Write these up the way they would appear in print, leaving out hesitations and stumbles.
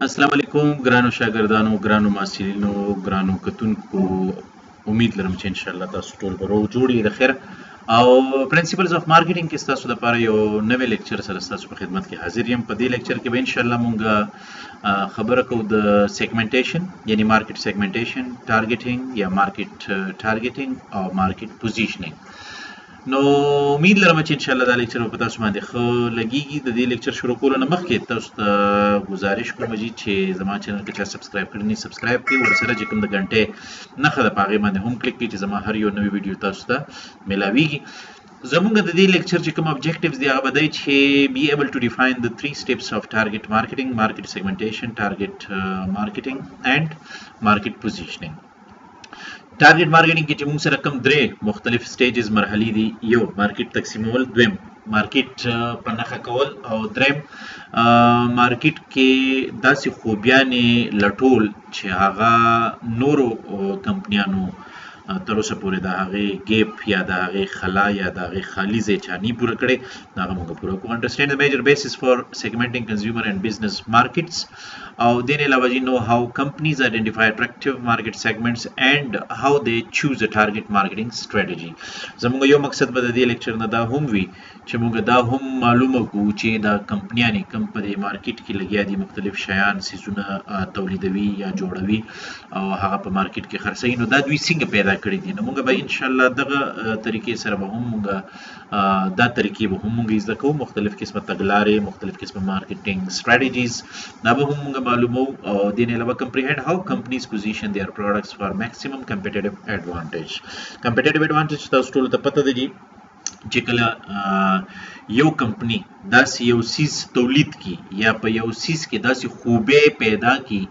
السلام علیکم ګرانو شاګردانو ګرانو محصلینو ګرانو کتونکو امید لرم چې ان شاء الله تاسو ټول به روغ جوړ یې د خیر او پرنسپلز اف مارکیټینګ کې تاسو لپاره یو نوې لیکچر سره تاسو په خدمت کې حاضر یم. په دې لیکچر کې به ان شاء الله مونږ خبره کوو د سیګمنټیشن یعنی مارکیټ سیګمنټیشن، ټارګټینګ یا مارکیټ ټارګټینګ او مارکیټ پوزیشنینګ. نو امید لرم چې ان شاء الله دا لیکچر په تاسو باندې ښه لګیږي. د دې لیکچر شروع کولو نه مخکې تاسو ته گزارش کوم چې زما چینل کې چا سبسکرایب کړی نه سبسکرایب کړئ، ورسره چې کوم د غنټې نښه ده په هغې باندې هم کلیک کړئ چې زما هر یو نوی ویډیو تاسو ته میلاویږي. زمونږ د دې لیکچر چې کوم objectives دی هغه به دی چې be able to define the 3 steps of target marketing, market segmentation, target marketing and market positioning. ټارګټ مارکیټینګ کې چې موږ سره کوم درې مختلف سټیجز مرحلې دي، یو مارکیټ تقسیمول، دویم مارکیټ په نښه کول او دریم مارکیټ کې داسې خوبیانې لټول چې هغه نورو کمپنیانو تر اوسه پورې د هغې ګیپ یا د هغې خلا یا د هغې خالي ځای چا نه پوره کړی، د هغه موږ پوره کوو. انډرسټینډ د میجر بیسس فار سیګمنټینګ کنزیومر اینڈ بزنس مارکیټس او دې نه علاوه نو هاو کمپنیز آئیډینټیفای اټریکټیو مارکیټ سیګمنټس اینڈ هاو دے چوز ا ټارګټ مارکیټینګ سټریټجي. زموږ یو مقصد به د دې لیکچر نه دا هم وي چې موږ دا هم معلومه کړو چې دا کمپنیانې کوم په دې مارکیټ کې لګیا دي، مختلف شیان څیزونه تولیدوي یا جوړوي او هغه په مارکیټ کې خرڅوي، نو دا دوی څنګه پیدا کړي دي. نو موږ به ان شاء الله دغه طریقې سره به هم موږ دا طریقې به هم موږ زده کوو، مختلف قسمه تګلارې، مختلف قسمه مارکیټینګ سټریټجیز دا به هم موږ معلومو. او دې نه علاوه comprehend how companies position their products for maximum competitive advantage. competitive advantage تاسو ټول ته پته دی چې کله یو کمپنی داسې یو سیز تولید کی یا په یو سیز کې داسې خوبې پیدا کی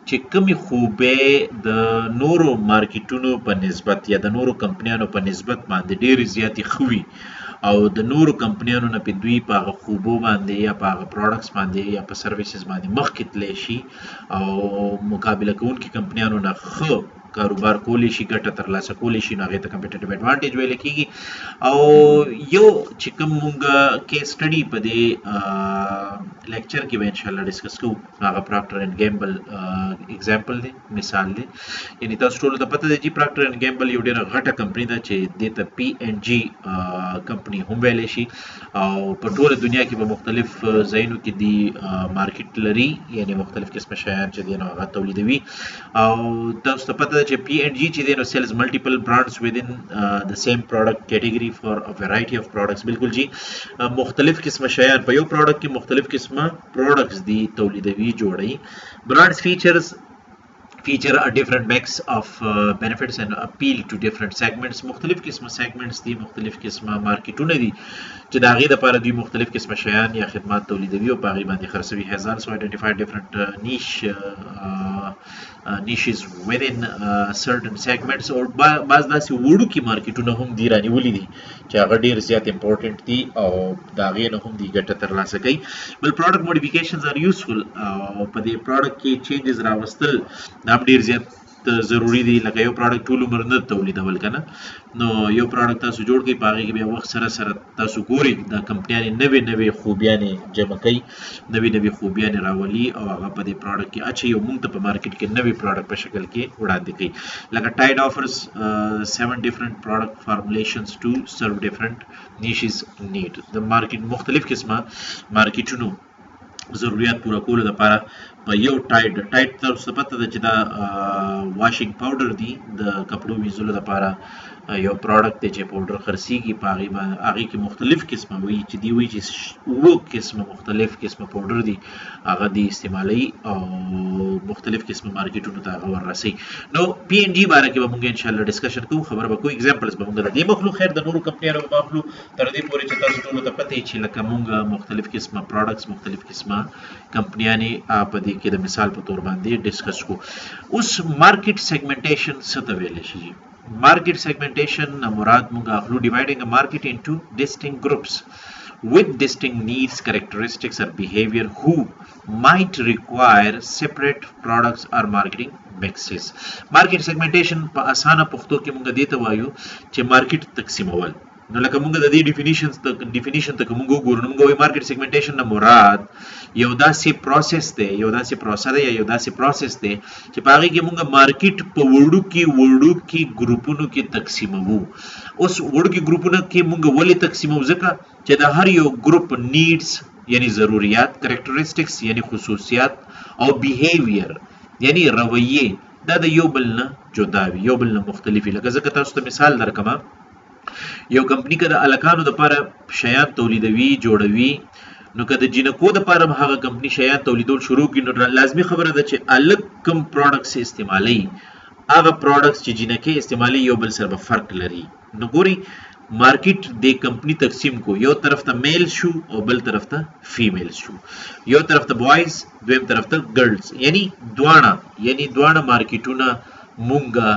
چې کمی خوبې د نورو مارکیټونو په نسبت یا د نورو کمپنیانو په نسبت باندې ډېرې زیاتې ښه وي او د نورو کمپنیانو نه په دوی په هغه خوبو باندې یا په هغه پروډکټس باندې یا په سرویسز باندې مخکې تللی شي او مقابله کوونکي کمپنیانو نه ښه کاروبار کولی شي، ګټه ترلاسه کولی شي، نو هغې ته کمپیټیټیو اډوانټیج ویل کېږي. او یو چې کوم مونږ کیس سټډي په دې لیکچر کې به انشاءالله ډسکس کوو هغه پراکټر اینډ ګیمبل اگزامپل دی، مثال دی. یعنی تاسو ټولو ته پته دی چې پراکټر اینډ ګیمبل یو ډېره غټه کمپني ده چې دې ته P&G کمپني هم ویلی شي او په ټوله دنیا کې به مختلف ځایونو کې دی مارکیټ لري، یعنی مختلف قسمه شیان چې دی نو هغه تولیدوي. او تاسو ته پته چې P&G چې دی نو sells multiple brands within the same product category for a variety of products. بالکل جی مختلف قسمه شیان په یو پروډکټ کې مختلف قسمه پروډکټس دی تولیدوي جوړي. brands feature a different mix of benefits and appeal to different segments. مختلف قسمه segments دي، مختلف قسمه مارکیټونه دي چې د هغې دپاره دوی مختلف قسمه شیان یا خدمات تولیدوي او په هغې باندې خرڅوي. has also identified different niches within certain segments او بعض داسې وړوکي مارکیټونه هم دي رانیولي دي چې هغه ډېر زیات امپورټنټ دي او د هغې نه هم دوی ګټه ترلاسه کوي. بل product modifications are useful او په دې پروډکټ کې چینجز راوستل دا هم ډېر زیات ضروری دی. لکه یو پروډکټ ټول عمر نه تولیدول که نه، نو یو پروډکټ تاسو جوړ کړئ په هغې کې بیا وخت سره سره تاسو ګورئ دا کمپنیانې نوې نوې خوبیانې جمع کوي، نوې نوې خوبیانې راولي او هغه په دې پروډکټ کې اچوي او موږ ته په مارکیټ کې نوې پروډکټ په شکل کې وړاندې کوي. لکه Tide offers 7 different product formulations to serve different niches need. د مارکیټ مختلف قسمه مارکیټونو ضرورت پوره کولو لپاره په یو ټایډ تاسو ته پته ده چې دا واشنګ پاوډر دی د کپړو وینځلو لپاره یو پروډکټ دی چې پاوډر خرڅېږي، په هغې کې مختلف قسمه وي چې دی وایي چې 7 قسمه مختلف قسمه پاوډر دي هغه دی استعمالوي او مختلف قسمه مارکیټونو ته هغه وررسوي. نو P&G باره کې به مونږ انشاءالله ډسکشن کوو، خبره به کوو، اگزامپلز به مونږ د دې مخلو، خیر د نورو کمپنیانو به مخلو تر دې پورې چې تاسو ټولو ته پته وي چې لکه مونږ مختلف قسمه پروډکټس مختلف قسمه کمپنیانې په دې کې د مثال په تور باندې ډسکس کوو. اوس مارکیټ سیګمنټیشن څه ته ویلی شي؟ مارکیټ سیګمنټیشن مراد مونږ اخلو dividing a market into distinct groups with distinct needs, characteristics or behavior who might require separate products or marketing mixes. مارکیټ سیګمنټیشن په اسانه پښتو کې مونږ دې ته وایو چې مارکیټ تقسیمول. نو لکه موږ د دې ډیفینیشن ته موږ وګورو نو موږ وایو مارکیټ سیګمنټیشن نه مراد یو داسې پروسس دی یو داسې پروسه ده یا یو داسې پروسس دی چې په هغې کې موږ مارکیټ په وړوکي ګروپونو کې تقسیموو. اوس وړوکي ګروپونو کې موږ ولې تقسیموو؟ ځکه چې د هر یو ګروپ نیډز یعنی ضروریات، کریکټریسټکس یعنی خصوصیات او بیهیویر یعنی رویې دا د یو بل نه جدا وي، یو بل نه مختلف وي. لکه ځکه تاسو ته مثال درکمه، یو کمپنی که د الکانو دپاره شیان تولیدوي جوړوي نو که د جینکو دپاره هم هغه کمپنی شیان تولیدول شروع کړي نو لازمي خبره ده چې الګ کم پروډکټس استعمالوي، هغه پروډکټس چې جینکې استعمالوي یو بل سره به فرق لري. نو ګوري مارکیټ د کمپنی تقسیم کو، یو طرف ته میل شو او بل طرف ته فیمیل شو، یو طرف ته بوایز دویم طرف ته ګرلز، یعنی دواړه مارکیټونه مونږه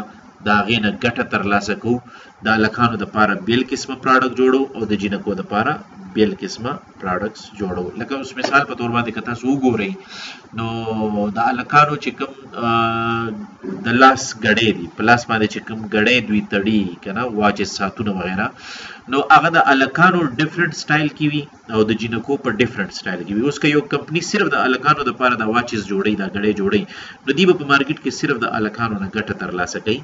د هغې نه ګټه ترلاسه کوو. د هلکانو دپاره بیل قسمه پراډکټ جوړو او د جینکو دپاره بیل قسمه پراډکټس جوړو. لکه اوس مثال په تور باندې که تاسو وګورئ نو د هلکانو چې کوم د لاس ګړۍ دي، په لاس باندې چې کوم ګړۍ دوی تړي که نه واچز ساتونه وغیره، نو هغه د هلکانو ډفرنټ سټایل کې وي او د جینکو په ډفرنټ سټایل کې وي. اوس که یو کمپنی صرف د هلکانو دپاره د واچز جوړوي، دا ګړۍ جوړوي، نو دوی به په مارکیټ کې صرف د هلکانو نه ګټه ترلاسه کوي.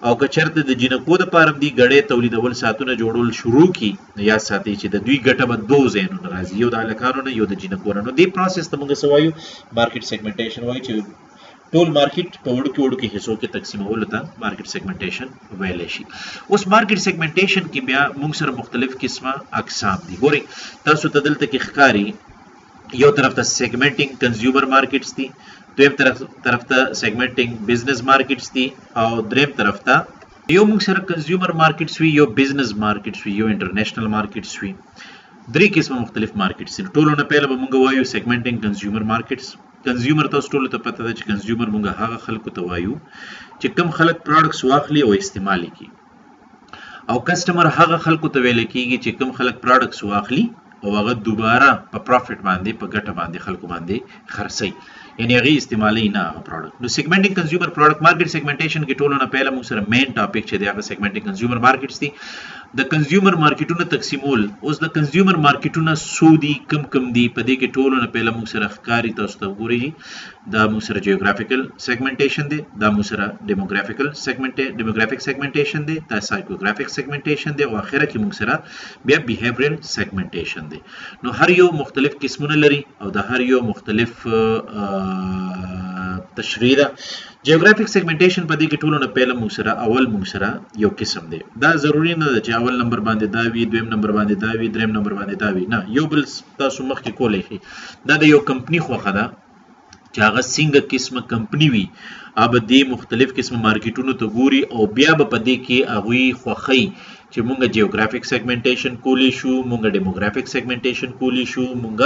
او که چېرته د جینکو دپاره هم دوی ګړۍ تولیدول ساعتونه جوړول شروع کړي نو یاد ساتئ چې د دوی ګټه به دوو ځایونو نه راځي، یو د هلکانو نه یو د جینکو نه. نو دې پروسس ته موږ څه وایو؟ مارکیټ سیګمنټیشن وایو، چې ټول مارکیټ په وړوکي حصو کې تقسیمولو ته مارکیټ سیګمنټیشن ویلی شي. اوس مارکیټ سیګمنټیشن کې بیا موږ سره مختلف قسمه اقسام دي. ګورئ تاسو ته دلته کې ښکاري یو طرف ته سیګمنټینګ کنزیومر مارکیټس دي، دویم طرف ته سیګمنټینګ بزنس مارکیټس دي، او دریم طرف ته یو موږ سره کنزیومر مارکیټس وي، یو بزنس مارکیټس وي، یو انټرنیشنل مارکیټس وي. درې قسمه مختلف مارکیټس دي. ټولو نه پهله به موږ وایو سیګمنټینګ کنزیومر مارکیټس. کنزیومر تاسو ټولو ته پته ده چې کنزیومر موږ هغه خلکو ته وایو چې کوم خلک پروډکټس واخلي او استعمال کړي، او کسټمر هغه خلکو ته ویل کېږي چې کوم خلک پروډکټس واخلي او هغه دوباره په پروفیټ باندې په ګټه باندې خلکو باندې خرڅوي، یعنی هغې استعمالوي نه هغه پروډکټ. نو سیګمنټینګ کنزیومر پروډکټ مارکیټ سیګمنټیشن کې ټولو نه پهله موږ سره مین ټاپک چې دی هغه سیګمنټینګ کنزیومر مارکیټس دي. د کنزیومر مارکیټونه تقسیمول، اوس د کنزیومر مارکیټونه څو دي کم دي؟ په دې کې ټولو نه پهله موږ سره ښکاري تاسو ته وګورئ دا موږ سره جیوګرافیکل سیګمنټیشن دی، دا موږ سره ډیموګرافیک سیګمنټیشن دی، دا سایکوګرافیک سیګمنټیشن دی، او اخره کې موږ سره بیا بیهیویرل سیګمنټیشن دی. نو هر یو مختلف قسمونه لري او د هر یو مختلف تشریح ده. جیوګرافیک سیګمنټیشن په دې کې ټولو نه پهله موږ سره یو قسم دی. دا ضروري نه ده چې اول نمبر باندې دا وي، دویم نمبر باندې دا وي، دریم نمبر باندې دا وي، نه، یو بل تاسو مخکې کولی شئ. دا د یو کمپني خوښه ده چې هغه څنګه قسمه کمپني وي، هغه به دې مختلف قسمه مارکیټونو ته ګوري او بیا به په دې کې هغوی خوښوي چې مونږ جیوګرافیک سیګمنټیشن کولی شو، مونږ ډیموګرافیک سیګمنټیشن کولی شو، مونږ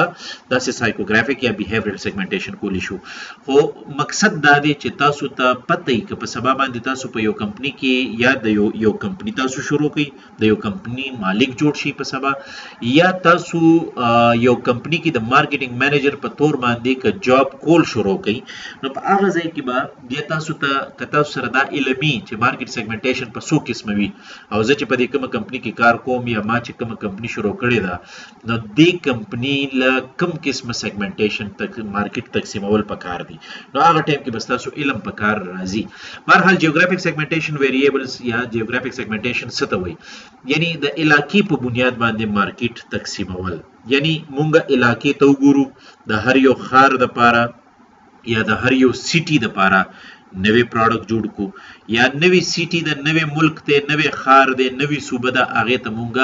داسې سایکوګرافیک یا بیهیویرل سیګمنټیشن کولی شو. خو مقصد دا دی چې تاسو ته پته وي که په سبا باندې تاسو په یو کمپني کې یا د یو کمپني تاسو شروع کړئ، د یو کمپني مالک جوړ شي په سبا، یا تاسو یو کمپني کې د مارکیټینګ مینیجر په تور باندې که جاب کول شروع کړئ، نو په هغه ځای کې به بیا تاسو ته که تاسو سره دا علمي چې مارکیټ سیګمنټیشن په څو قسمه وي، او زه چې په دې کومه کمپنی کې کار کوم یا ما چې کومه کمپنی شروع کړې ده، نو دې کمپنی له کوم قسمه سیګمنټیشن مارکیټ تقسیمول پکار دي، نو هغه ټایم کې بس تاسو علم پکار راځي. بهرحال جیوګرافیک سیګمنټیشن ویریبلز یا جیوګرافیک سیګمنټیشن څه ته وایي؟ یعنی د علاقې په بنیاد باندې مارکیټ تقسیمول، یعنی مونږ علاقې ته وګورو، د هر یو ښار دپاره یا د هر یو سیټي دپاره نوی پروډکټ جوړ کو، یا نوی سیټي د نوی ملک دی، نوی ښار دی، نوی صوبه ده، هغې ته مونږ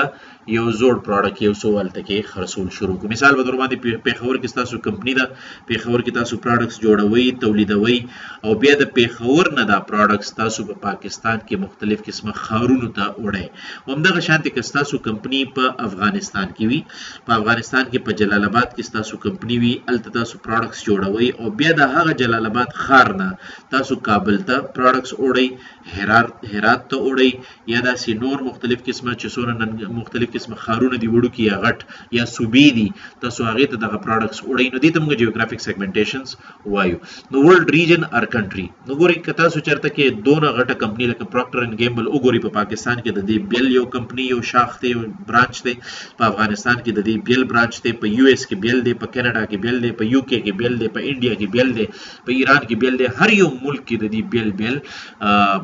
یو زوړ پروډکټ یو څه هلته کې خرڅول شروع کړو. مثال په تور باندې پېښور کې ستاسو کمپني ده، پېښور کې تاسو پروډکټس جوړوئ، تولیدوئ، او بیا د پېښور نه دا پروډکټس تاسو په پاکستان کې مختلف قسمه ښارونو ته وړئ. همدغه شانتې که ستاسو کمپني په افغانستان کې وي، په افغانستان کې په جلال آباد کې ستاسو کمپني وي، هلته تاسو پروډکټس جوړوئ، او بیا د هغه جلال آباد ښار نه تاسو کابل ته پروډکټس وړئ، هرات ته وړئ، یا داسې نور مختلف قسمه چې څونه نن مختلف قسمه خارونه دي وړوکي یا غټ یا صوبې دي تاسو هغه ته دغه پروډکټس وړئ نو دې ته موږ جیوګرافیک سیګمنټیشنز وایو. نو ورلد ریجن اور کنټری نو ګوري که تاسو چرته کې دونه غټه کمپنی لکه پروکټر اینڈ گیمبل وګوري په پاکستان کې د دې بیل یو کمپنی یو شاخ دی یو برانچ دی په افغانستان کې د دې بیل برانچ دی په یو اس کې بیل دی په کینیډا کې بیل دی په یو کې کې بیل دی په انډیا کې بیل دی په ایران کې بیل دی هر یو ملک کې د دې بیل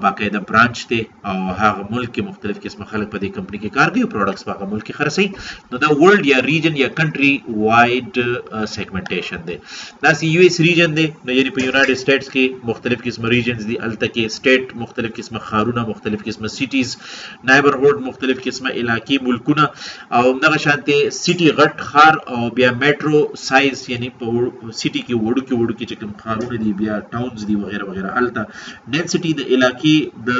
باقاعده برانچ دی او هغه ملک کې مختلف قسمه خلک په دې کمپنی کې کار کوي پروډکټس په هغه ملک کې خرڅي نو دا ورلد یا ریجن یا کنټری وایډ سیګمنټیشن دی. دا سی یو اس ریجن دی نو یعنی په یونایټډ سټیټس کې مختلف قسمه ریجنز دي الته کې سټیټ مختلف قسمه خارونه مختلف قسمه سیټیز نایبرهود مختلف قسمه علاقې ملکونه او دغه شانتي سیټي غټ خار او بیا میټرو سایز یعنی په سیټي کې وړوکی چې کوم خارونه دي بیا ټاونز دي وغیرہ وغیرہ الته ډنسټي د علاقې د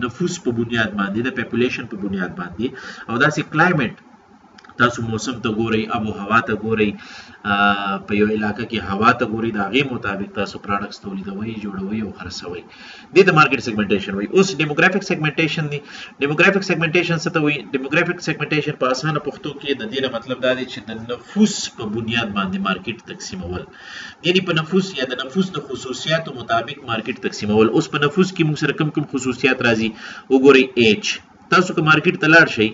نفوس په بنیاد باندې د پاپولیشن په بنیاد باندې او داسې کلایمټ تاسو موسم ته ګورئ ابو هوا ته ګورئ په یو علاقه کې هوا ته ګورئ د هغې مطابق تاسو پروډکټس تولیدوئ جوړوئ او خرڅوئ دې ته مارکیټ سیګمنټیشن وایي. اوس ډیموګرافیک سیګمنټیشن دی. ډیموګرافیک سیګمنټیشن څه ته وایي؟ ډیموګرافیک سیګمنټیشن په اسانه پښتو کې د دې مطلب دا دی چې د نفوس په بنیاد باندې مارکیټ تقسیمول یعنی په نفوس یا د نفوس د خصوصیاتو مطابق مارکیټ تقسیمول. اوس په نفوس کې موږ سره کوم خصوصیات راځي وګورئ. ایج تاسو که مارکیټ ته لاړ شئ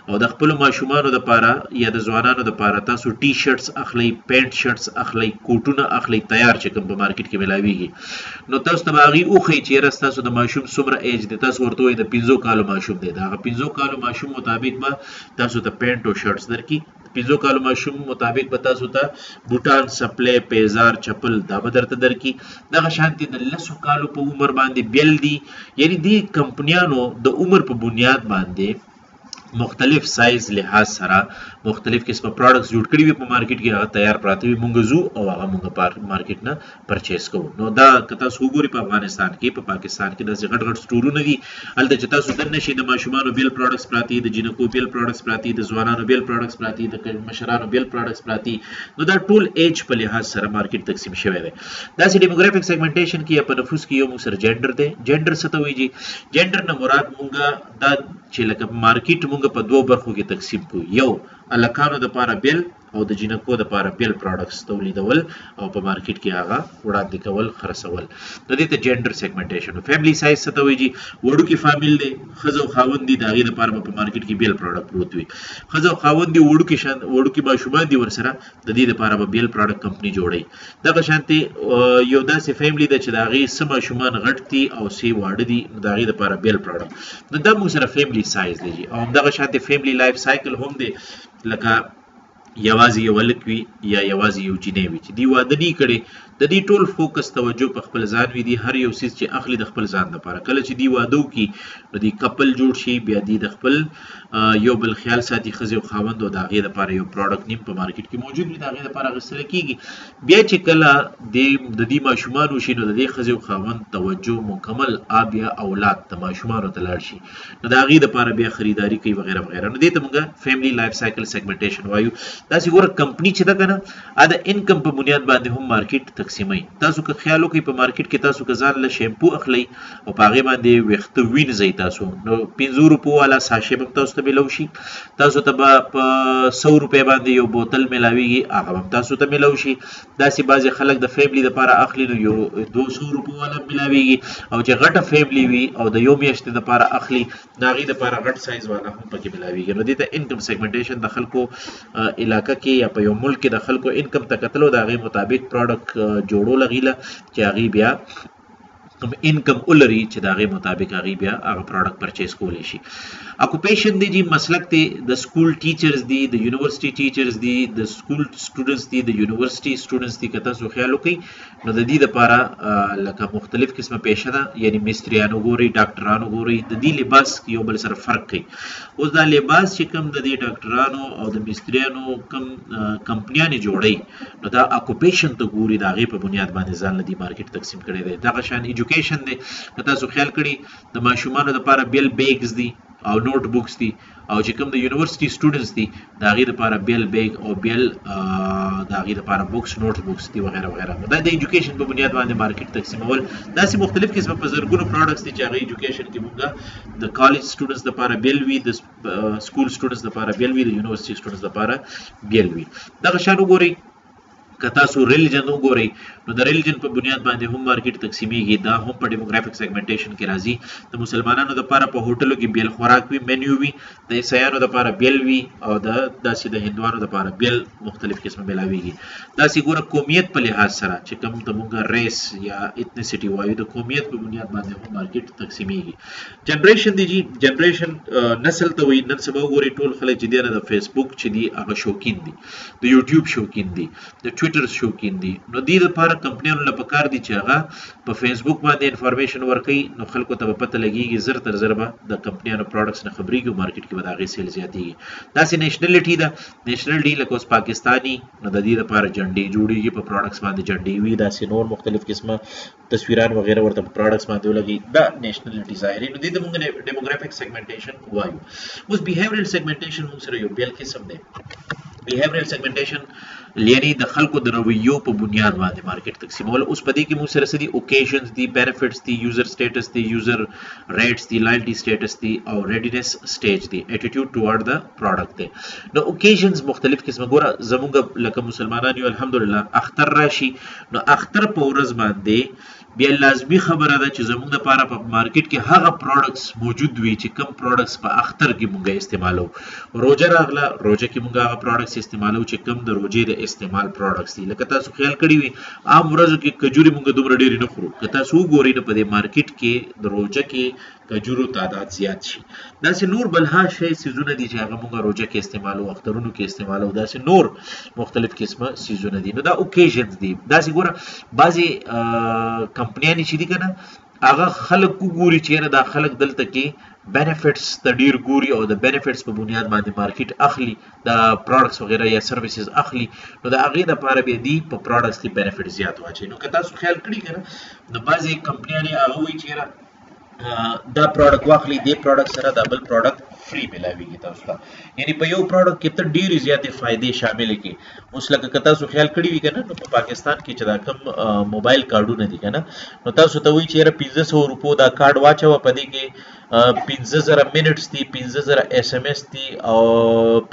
او د خپلو ماشومانو دپاره یا د ځوانانو دپاره تاسو ټي شرټس اخلئ پینټ شرټس اخلئ کوټونه اخلئ تیار چې کوم په مارکیټ کې ملاویږي نو تاسو ته به هغې وښیي چې یاره ستاسو د ماشوم څومره ایج دی تاسو ورته وایئ د 5 کالو ماشوم دی د هغه 5 کالو ماشوم مطابق به تاسو ته پینټ او شرټس درکړي 5 کالو ماشوم مطابق به تاسو ته بوټان سپلې پیزار چپل دا به درته درکړي دغه شانتي د 10 کالو په عمر باندې بیل دي یعنی دې کمپنیانو د عمر په بنیاد باندې مختلف سایز لحاظ سره مختلف قسمه پروډکټس جوړ کړي وي په مارکیټ کې هغه تیار پراته وي مونږ زو او هغه مونږ په مارکیټ نه پرچیز کوو. نو دا که تاسو وګورئ په افغانستان کې په پاکستان کې داسې غټ غټ سټورونه دي هلته چې تاسو دننه شئ د ماشومانو بیل پروډکټس پراته دي د جینکو بیل پروډکټس پراته دي د ځوانانو بیل پروډکټس پراته دي د مشرانو بیل پروډکټس پراته دي نو دا ټول ایج په لحاظ سره مارکیټ تقسیم شوی دی. داسې ډیموګرافیک سیګمنټیشن کې یا په نفوس کې یو موږ سره جینډر دی. جینډر څه ته وایي جي؟ جینډر نه مراد مونږ دا چې لکه مارکیټ مونږ په 2 برخو کې تقسیم کوو. یو الکانو دپاره بیل او د جینکو دپاره بیل پروډکټس تولیدول او په مارکیټ کې هغه وړاندې کول خرڅول د دې ته جینډر سیګمنټیشن. فیملی سایز څه ته وایي جي؟ وړوکی فامیل دی ښځه او خاوند دي د هغې دپاره به په مارکیټ کې بیل پروډکټ پروت وي. ښځه او خاوند دي وړوکي ماشومان دي ورسره د دې دپاره به بیل پروډکټ کمپني جوړوي. دغه شانتې یو داسې فیملی ده چې د هغې څه ماشومان غټ دي او څه واړه دي نو د هغې دپاره بیل پروډکټ نو دا موږ سره فیملی سایز دی او همدغه شانتې فیملی لایف سایکل هم دی لکه یوازې یو هلک وي یا یوازې یو جینۍ وي چې دوی واده نه کړی د دې ټول فوکس توجه په خپل ځان وي دي هر یو څیز چې اخلي د خپل ځان دپاره کله چې دوی واده وکړي نو دوی کپل جوړ شي بیا دوی د خپل یو بل خیال ساتي ښځې او خاوند او د هغې دپاره یو پروډکټ نیم په مارکیټ کې موجود وي د هغې دپاره اخیستلی کېږي. بیا چې کله د دې ماشومان وشي نو د دې ښځې او خاوند توجه مکمل بیا اولاد د ماشومانو ته لاړ شي نو د هغې دپاره بیا خریداري کوي وغیره وغیره نو دې ته موږ فیملی لایف سایکل سیګمنټیشن وایو. داسې ګوره کمپني چې ده که نه د انکم په بنیاد باندې هم مارکیټ تقسیموي. تاسو که خیال وکړئ په مارکیټ کې تاسو که ځان له شیمپو اخلئ او په هغې باندې ویښته وینځئ تاسو نو 5 روپو والا ساشې به تاسو ته میلو شي تاسو ته به په 100 روپۍ باندې یو بوتل میلاویږي هغه به تاسو ته میلو شي. داسې بعضې خلک د فیملی دپاره اخلي نو یو 200 روپو والا میلاویږي او چې غټه فیملی وي او د یو میاشتې دپاره اخلي د هغې دپاره غټ سایز والا هم پکې میلاویږي. نو دې ته انکم سیګمنټیشن د خلکو علاقه کې یا په یو ملک کې د خلکو انکم ته کتلو د هغې مطابق پروډکټ جوړول هغې له چې هغې بیا کوم انکم ولري چې د هغې مطابق هغې بیا هغه پروډکټ پرچیز کولی شي. اکوپیشن دی جی مسلک دی د سکول ټیچرز دی د یونیورسټي ټیچرز دی د سکول سټوډنټس دی د یونیورسټي سټوډنټس دی که تاسو خیال وکړئ نو د دې دپاره لکه مختلف قسمه پیشه ده یعنی مستریانو ګورئ ډاکټرانو ګورئ د دې لباس یو بل سره فرق کوي. اوس دا لباس چې کوم د دې ډاکټرانو او د مستریانو کوم کمپنیانې جوړوي نو دا اکوپیشن ته ګوري د هغې په بنیاد باندې ځان له دې مارکیټ تقسیم کړی دی. دغه شان ایجوکیشن دی که تاسو خیال کړئ د ماشومانو دپاره بیل بیګز دي او نوٹ بوکس دي او چې کوم د یونیورسيټي سټوډنټس دي دا غي لپاره بیل بیگ او بیل دا غي لپاره بوکس نوٹ بوکس دي وغیرہ وغیرہ دا د ایجوکیشن په بنیاد باندې مارکیټ تقسیمول دا سي مختلف قسمه په زرګونو پروډکټس دي چې هغه ایجوکیشن کې موږ د کالج سټوډنټس لپاره بیل وي د سکول سټوډنټس لپاره بیل وي د یونیورسيټي سټوډنټس لپاره بیل وي دا شان وګورئ که تاسو ریلیجن وګورئ نو د ریلیجن په بنیاد باندې هم مارکیټ تقسیمیږي دا هم په ډیموګرافیک سیګمنټیشن کې راځي د مسلمانانو لپاره په هوټلو کې بیل خوراک وي منیو وي د عیسایانو لپاره بیل وي او د داسې د هندوانو لپاره بیل مختلف قسمه ملاويږي داسې ګوره قومیت په لحاظ سره چې کوم ته موږ ریس یا ایتنیسيټي وایو د قومیت په بنیاد باندې هم مارکیټ تقسیمیږي جنریشن دی جی جنریشن نسل ته وایي نن سبا وګورئ ټول خلک چې دی د فیسبوک چې دی هغه شوقین دي د یوټیوب شوقین دي د ټویټر شوقین دي نو دې لپاره کمپنیانو لپاره پکار دي چې هغه په فیسبوک باندې انفارمیشن ورکړي نو خلکو ته پته لګيږي زر تر زر به د کمپنیانو پروډکټس نه خبريږي مارکیټ کې به دا غي سیل زیاتېږي دا سي نېشنلټي ده نېشنل ډی لکه اوس پاکستاني نو د دې لپاره جنډي جوړيږي په پروډکټس باندې جنډي وي دا سي نور مختلف قسمه تصویران وغیرہ ورته په پروډکټس باندې ولګي دا نېشنلټي ظاهري نو دې موږ ډیموګرافیک سیګمنټیشن وایو اوس بیهیویرل سیګمنټیشن موږ سره یو بیل قسم دی بیهیویرل سیګمنټیشن یعنی د خلکو د رویو په بنیاد باندې مارکیټ تقسیمول اوس په دې کې موږ سره سدي اوکیژنز دي بینیفټس دي یوزر سټیټس دي یوزر ریټس دي لایلټي سټیټس دي او ریډینس سټیج دي اټیټیوډ ټوارډ د پروډکټ دی نو اوکیژنز مختلف قسمه ګوره زموږ لکه مسلمانان یو الحمدلله اختر راشي نو اختر په ورځ باندې بیا لازمی خبره ده چې زموږ لپاره په مارکیټ کې هغه پروډکټس موجود وي چې کوم پروډکټس په اختر کې موږ استعمالو روزه راغله روزه کې موږ هغه پروډکټس استعمالو چې کوم د روزې د استعمال پروډکټس دي لکه تاسو خیال کړی وي عام ورځو کې کجوري موږ دومره ډېری نه خورو که تاسو وګورئ نو په دې مارکیټ کې د روزه کې کجورو تعداد زیات شي داسې نور بلها شی سیزونه دي چې هغه موږ روزه کې استعمالو اخترونو کې استعمالو داسې نور مختلف قسمه سیزونه دي نو دا اوکیژنز دي داسې ګوره بعضې کمپنیانې چې دي کنه هغه خلک وګوري چې نه دا خلک دلته کې بینیفټس د ډیر ګوري او د بینیفټس په بنیاد باندې مارکیټ اخلي د پروډکټس وغیرہ یا سرویسز اخلي نو د هغې لپاره به دي په پروډکټس کې بینیفټ زیات واچي نو که تاسو خیال کړئ کنه د بعضې کمپنیانې هغه وایي چې دا پروډکټ واخلي دې پروډکټ سره دا بل پروډکټ فری ملاويږي تاسو ته یعنی په یو پروډکټ کې ته ډېرې زیاتې فائدې شامل کړي اوس لکه که تاسو خیال کړی وي کنه نو په پاکستان کې چې دا کوم موبایل کارډونه دي کنه نو تاسو ته وایي چې یاره 1500 روپو دا کارډ واچوه په دې کې 15000 منټس دي 15000 اس ام اس دي او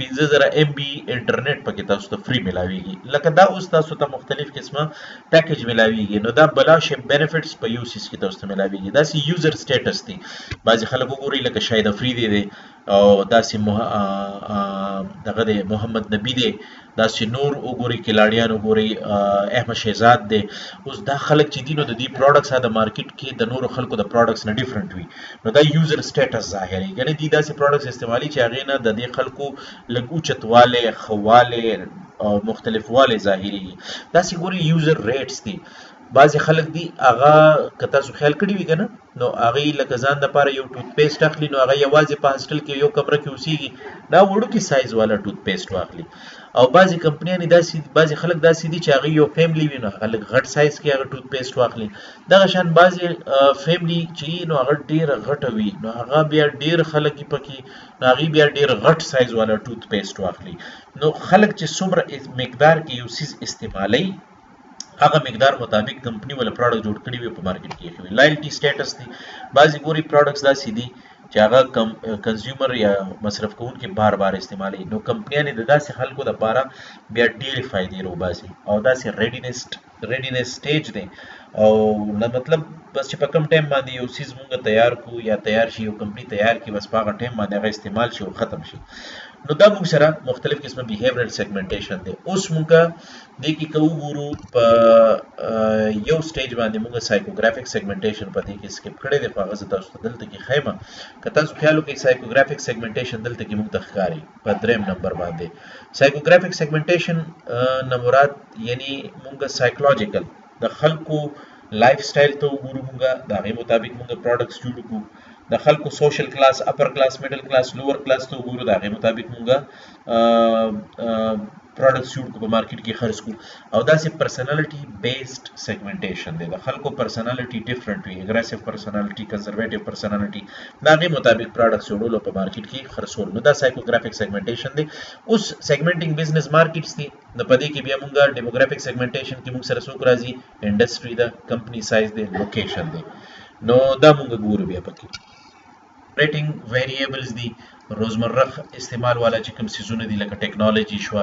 15000 ام بي انټرنیټ پکې تاسو ته فری ملاويږي لکه دا اوس تاسو ته مختلف قسمه پیکیج ملاويږي نو دا بلاش بینیفټس په یو سیس کې تاسو ته ملاويږي دا سي یوزر سټیټس دي بعضې خلک وګوري لکه شاید فری دی او داسې دغه دی محمد نبی دی داسې نور وګوري کلاړیان وګوري احمد شهزاد دی اوس دا خلک چې دي نو د دې پروډکټس د مارکیټ کې د نورو خلکو د پروډکټس نه ډیفرنٹ وي نو دا یوزر سټیټس ظاهري یعنی دي داسې پروډکټس استعمالي چې هغې نه د دې خلکو لږ اوچتوالی ښهوالی او مختلف والی ظاهري داسې ګوري یوزر ریټس دي بعضې خلک دي هغه که تاسو خیال کړي وي که نه نو هغې لکه ځان دپاره یو ټوت پیسټ اخلي نو هغه یوازې په هاسټل کې یو کمره کې اوسېږي دا وړوکي سایز والا ټوت پیسټ واخلي او بعضې کمپنیانې داسې بعضې خلک داسې دي چې هغې یو فیملی وي نو هغه لږ غټ سایز کې هغه ټوت پیسټ واخلي دغه شان بعضې فیملی چې نو هغه ډېره غټه وي نو هغه بیا ډېر خلک یې پکې نو هغې بیا ډېر غټ سایز والا ټوت پیسټ واخلي نو خلک چې څومره مقدار کې یو څیز استعمالوي هغه مقدار مطابق کمپنی ولا پروډکټ جوړ کړي وي په مارکیټ کې کوي لایلټي سټیټس دي بعضې ګوري پروډکټس داسې دي چې هغه کنزیومر یا مصرف کوونکي بار بار استعمالوي نو کمپنیانې د داسې خلکو دپاره بیا ډېرې فایدې راوباسي او داسې ریډینس سټیج دی او نه مطلب بس چې په کوم ټایم باندې یو څیز مونږ تیار کړو یا تیار شي یو کمپنی تیار کړي بس په هغه ټایم باندې هغه استعمال شي او ختم شي نو دا موږ سره مختلف قسمه بیهیویرل سیګمنټیشن دی اوس موږ دې کې که وګورو په یو سټیج باندې موږ سایکوګرافیک سیګمنټیشن په دې کې سکپ کړی دی خو هغه زه تاسو ته دلته کې ښیم که تاسو خیال وکړئ سایکوګرافیک سیګمنټیشن دلته کې موږ ته ښکاري په 3 نمبر باندې سایکوګرافیک سیګمنټیشن نه مراد یعنی موږ سایکولوژیکل د خلکو لایف سټایل ته وګورو موږ د هغې مطابق موږ پروډکټس جوړ کړو د خلکو سوشل کلاس اپر کلاس میډل کلاس لوور کلاس ته وګورو د هغې مطابق موږ پروډکټس جوړ کو په مارکیټ کې خرڅ کو او داسې پرسنالټي بیسډ سیګمنټیشن دی د خلکو پرسنالټي ډیفرنٹ وي اګریسیو پرسنالټي کنزرویټیو پرسنالټي دا غي مطابق پروډکټس جوړولو په مارکیټ کې خرڅول نو دا سایکوګرافیک سیګمنټیشن دی اوس سیګمنټینګ بزنس مارکیټس دي نو په دې کې بیا موږ ډیموګرافیک سیګمنټیشن کې موږ سره څوک راځي انډستری دا کمپنی سایز دی لوکیشن دی نو دا موږ ګورو بیا پکې ریټینګ ویریبلز دي روزمره استعمال والا چې کوم سيزونه دي لکه ټیکنالوژي شو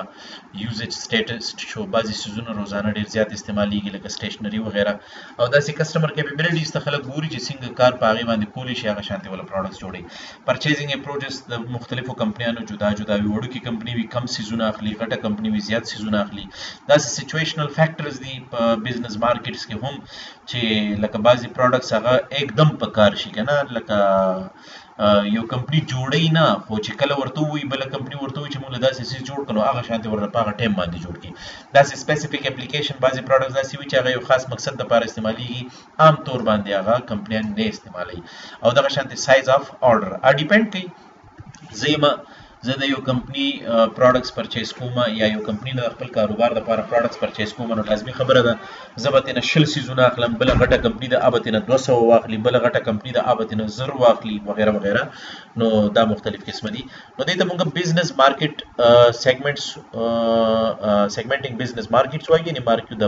یوزج سټیټس شو بعضي سيزونه روزانه ډیر زیات استعماليږي لکه سټیشنري وغیرہ او داسې کسٹمر کیپبلیټیز ته خلک ګوري چې څنګه کار پاغي باندې کولی شي هغه شانتي ولا پروډکټس جوړي پرچیزینګ اپروچز د مختلفو کمپنیانو جدا جدا وي وړو کې کمپنی وي کم سيزونه اخلي غټه کمپنی وي زیات سيزونه اخلي داسې سچويشنل فیکټرز دي په بزنس مارکیټس کې هم چې لکه بعضي پروډکټس هغه एकदम په کار شي کنه لکه یو کمپنی جوړی نه خو چې کله ورته وي بل کمپنی ورته وي چې موږ داسې سیس جوړ کړو هغه شانتي ورته په هغه ټیم باندې جوړ کی داسې سپیسیفیک اپلیکیشن بعضي پروډکټس داسې وي چې هغه یو خاص مقصد لپاره استعماليږي عام طور باندې هغه کمپنیان نه استعمالي او دغه شانتي سایز اف اورډر ا ډیپند کوي زه د یو کمپنی پروډکټس پرچیز کوم یا یو کمپنی د خپل کاروبار لپاره پروډکټس پرچیز کوم نو لازمي خبره ده زبته نه شل سيزونه اخلم بل غټه کمپنی د ابته نه 200 واخلي بل غټه کمپنی د ابته نه 0 واخلي وغیرہ وغیرہ نو دا مختلف قسم دي نو دته موږ بزنس مارکیټ سیګمنټس سیګمنټینګ بزنس مارکیټس وایي نه مارکیټ د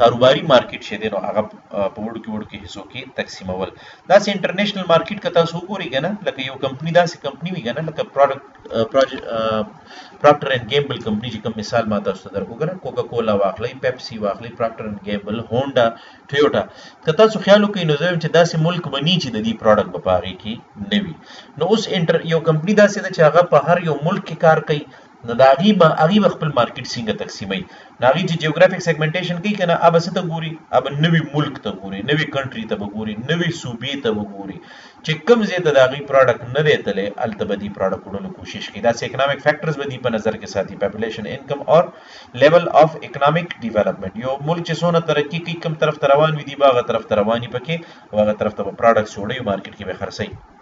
کاروباري مارکیټ شه دي نو هغه په وړو کې حصو کې تقسیمول دا سه انټرنیشنل مارکیټ کته سو ګوري کنه لکه یو کمپنی دا سه کمپنی وی کنه لکه پراکټر اینڈ گیمبل کمپنی چې کوم مثال ما تاسو ته درکو کنه کوکا کولا واخلي پیپسي واخلي پراکټر اینڈ گیمبل هونډا ټویوټا کته سو خیال وکړئ نو زم چې داسې ملک بنی چې د دې پروډکټ په پاغي کې نوي نو اوس یو کمپنی داسې ده چې هغه په هر یو ملک کې کار کوي نو دا غیب خپل مارکیټ څنګه تقسیمي ناغي چې جیوګرافیک سیګمنټیشن کوي کنه اب څه ته ګوري اب نوې ملک ته ګوري نوې کنټری ته ګوري نوې صوبې ته ګوري چې کوم ځای ته دا غي پروډکټ نه دی تله التبدي پروډکټ وړلو کوشش کوي دا اکونومیک فیکټرز به دی په نظر کې ساتي پاپولیشن انکم اور لیول اف اکونومیک ډیولپمنٹ یو ملک چې څونه ترقی کوي کوم طرف ته روان وي دی باغه طرف ته رواني پکې هغه طرف ته پروډکټ جوړي مارکیټ کې به خرڅي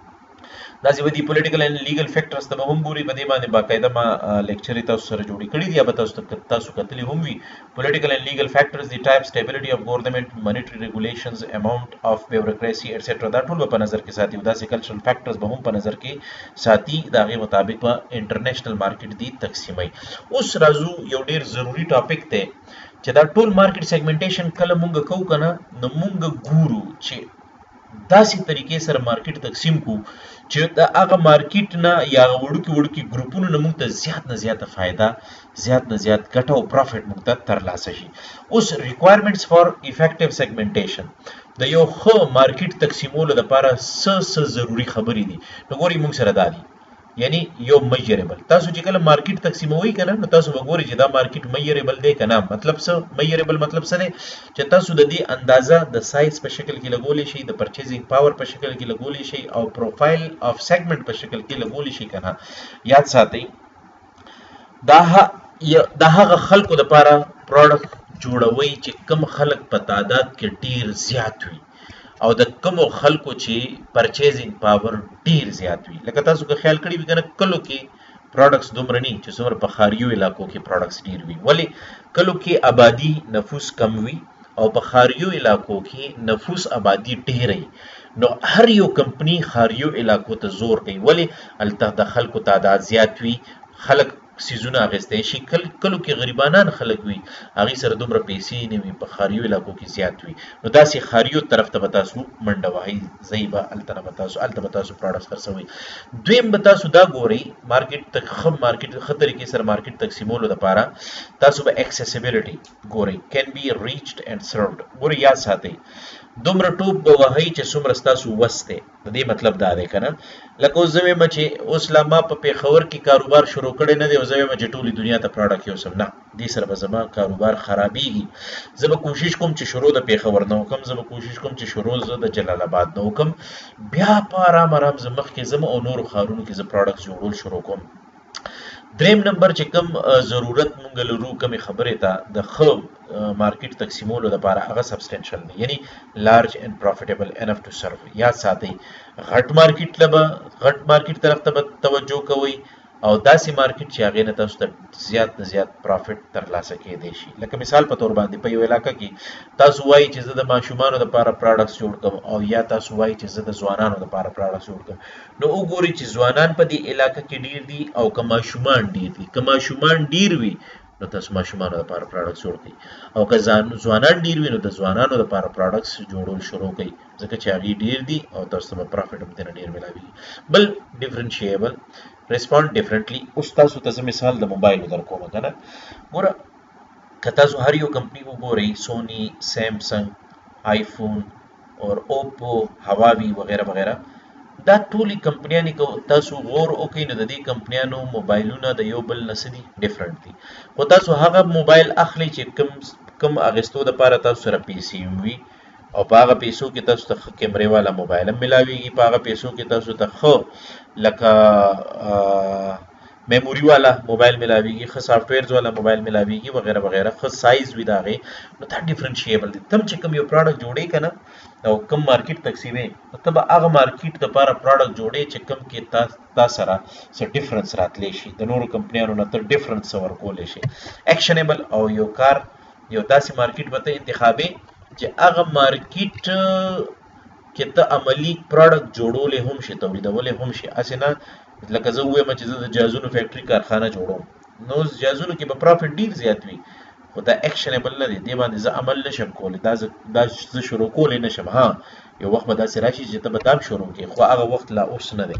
دا چې ودی پولیټیکل اینڈ لیګل فیکټرز ته هم ګوري په دې باندې باقاعده ما لیکچر تاسو سره جوړی کړی دی به تاسو کتلی هم وی پولیټیکل اینڈ لیګل فیکټرز دی ټایپ سټیبিলিټي اف ګورنمنت مانیټری ریګولیشنز اماونت اف بیوروکراسي ایټسټرا دا ټول په نظر کې ساتي دا سه کلچرل فیکټرز به هم په نظر کې ساتي دا غي مطابق په انټرنیشنل مارکیټ دی تقسیمي اوس راځو یو ډیر ضروری ټاپک ته چې دا ټول مارکیټ سیګمنټیشن کله مونږ کوو کنه نو مونږ ګورو چې داسې طریقې سره مارکیټ تقسیم کو چې دا هغه مارکیټ نه یا وړوکی ګروپونو نه موږ ته زیات نه زیاته فائدہ زیات نه زیات ګټه او پروفټ موږ ته ترلاسه شي اوس ریکوایرمنټس فار افیکټیو سیګمنټیشن د یو ښه مارکیټ تقسیمولو لپاره څه ضروری خبرې دي نو ګوري موږ سره دالي یعنی یو میجریبل تاسو چې کله مارکیټ تقسیموي کنه نو تاسو وګورئ چې دا مارکیټ میجریبل دی کنه مطلب څه میجریبل مطلب څه دی چې تاسو د دې اندازه د سایز په شکل کې لګولې شي د پرچیزینګ پاور په شکل کې لګولې شي او پروفایل اف سیګمنټ په شکل کې لګولې شي کنه یاد ساتئ دا هغه خلکو لپاره پروډکټ جوړوي چې کم خلک په تعداد کې ډیر زیات وي او د کوم خلکو چې پرچیزینګ پاور ډیر زیات وي لکه تاسو که خیال کړی وي کنه کلو کې پروډکټس دومره نه چې څومره په خاریو علاقو کې پروډکټس ډیر وي ولی کلو کې آبادی نفوس کم وي او په خاریو علاقو کې نفوس آبادی ډیر وي نو هر یو کمپنی خاریو علاقو ته زور کوي ولی الته د خلکو تعداد زیات وي خلک سيزونه اغستې شي کلو کې غریبانان خلک وي هغه سره دومره پیسې نه وي په خاریو علاقو کې زیات وي نو داسې خاریو طرف ته بتاسو منډه وای زیبا الته بتاسو پروډکټس خرڅوي دویم بتاسو دا ګوري مارکیټ مارکیټ خطر کې سره مارکیټ تقسیمولو لپاره تاسو به اکسیسیبিলিټي ګوري کین بی ریچډ اینڈ سرవ్ड ګوري یاد ساتئ دومره ټوپ به وهي چې څومره ستاسو وسته د دې مطلب دا دی کنه لکه اوس زمې مچې اوس لا ما په پیښور کې کاروبار شروع کړی نه دی او زمې مچې ټولې دنیا ته پروډکټ یو سم نه دې سره به زما کاروبار خرابېږي زه به کوشش کوم چې شروع د پیښور نه وکم زه به کوشش کوم چې شروع زه د جلال آباد نه وکم بیا په آرام زه مخکې زما او نورو ښارونو کې زه پروډکټ جوړول شروع کوم دریم نمبر چې کوم ضرورت مونږ لرو کومې خبرې ته د ښه مارکیټ تقسیمولو لپاره هغه سبسټنشل دی یعنی لارج اینڈ پروفیټیبل انف ټو سرو یاد ساتئ غټ مارکیټ طرف ته توجه کوئ او داسې مارکیټ چې هغې نه تاسو ته زیات نه زیات پرافټ ترلاسه کیدی شي. لکه مثال په تور باندې په یو علاقه کې تاسو وایي چې زه د ماشومانو دپاره پراډکټس جوړ کړم او یا تاسو وایي چې زه د ځوانانو دپاره پراډکټس جوړ کړم، نو وګورئ چې ځوانان په دې علاقه کې ډیر دي او که ماشومان ډیر دي. که ماشومان ډیر وي نو تاسو ماشومانو لپاره پراډکټس جوړ کړئ، او که ځوانان ډیر وي نو د ځوانانو لپاره پراډکټس جوړول شروع کړئ، ځکه چې هغې ډیر دي او تاسو ته به پرافټ هم ترې ډیر ملاویږي. بل ډیفرنشیبل ریسپونډ ډیفرنټلی. اوس تاسو ته زه مثال د موبایلو در کوم که نه. ګوره که تاسو هر یو کمپني وګورئ، سونی، سیمسنګ، آیفون اور اوپو، هواوی وغیره وغیره، دا ټولې کمپنیانې که تاسو غور وکړئ نو د دې کمپنیانو موبایلونه د یو بل نه څه دي، ډفرنټ دي. خو تاسو هغه موبایل اخلئ چې کم اخیستو دپاره تاسو سره پیسې وي، او په هغه پیسو کې تاسو ته ښه کیمرې والا موبایل هم ملاویږي، په هغه پیسو کې تاسو ته ښه لکه میموري والا موبایل ملاویږي، ښه سافټویرز والا موبایل ملاویږي وغیره وغیره، ښه سایز وي د هغې، نو دا ډیفرنشیبل دی. تم چې کوم یو پراډکټ جوړې که نه او کم مارکیټ تقسیمې، نو ته به هغه مارکیټ دپاره پراډکټ جوړې چې کم کې تا سره څه ډفرنس راتلی شي، د نورو کمپنیانو نه ته ډفرنس څه ورکولی شي. ایکشنیبل او یو کار یو داسې مارکیټ به ته انتخابې چې هغه مارکیټ کې ته عملي پراډکټ جوړولی هم شي، تولیدولی هم شي. هسې نه لکه زه ووایم چې زه د جازونو فیکټري کارخانه جوړوم، نو جازونو کې به پرافټ ډیر زیات وي، خو دا ایکشنیبل نه دی، دې باندې زه عمل نشم کولی، دا زه شروع کولی نشم. ها یو وخت به داسې راشي چې ته به دا هم شروع کړې، خو هغه وخت لا اوس نه دی.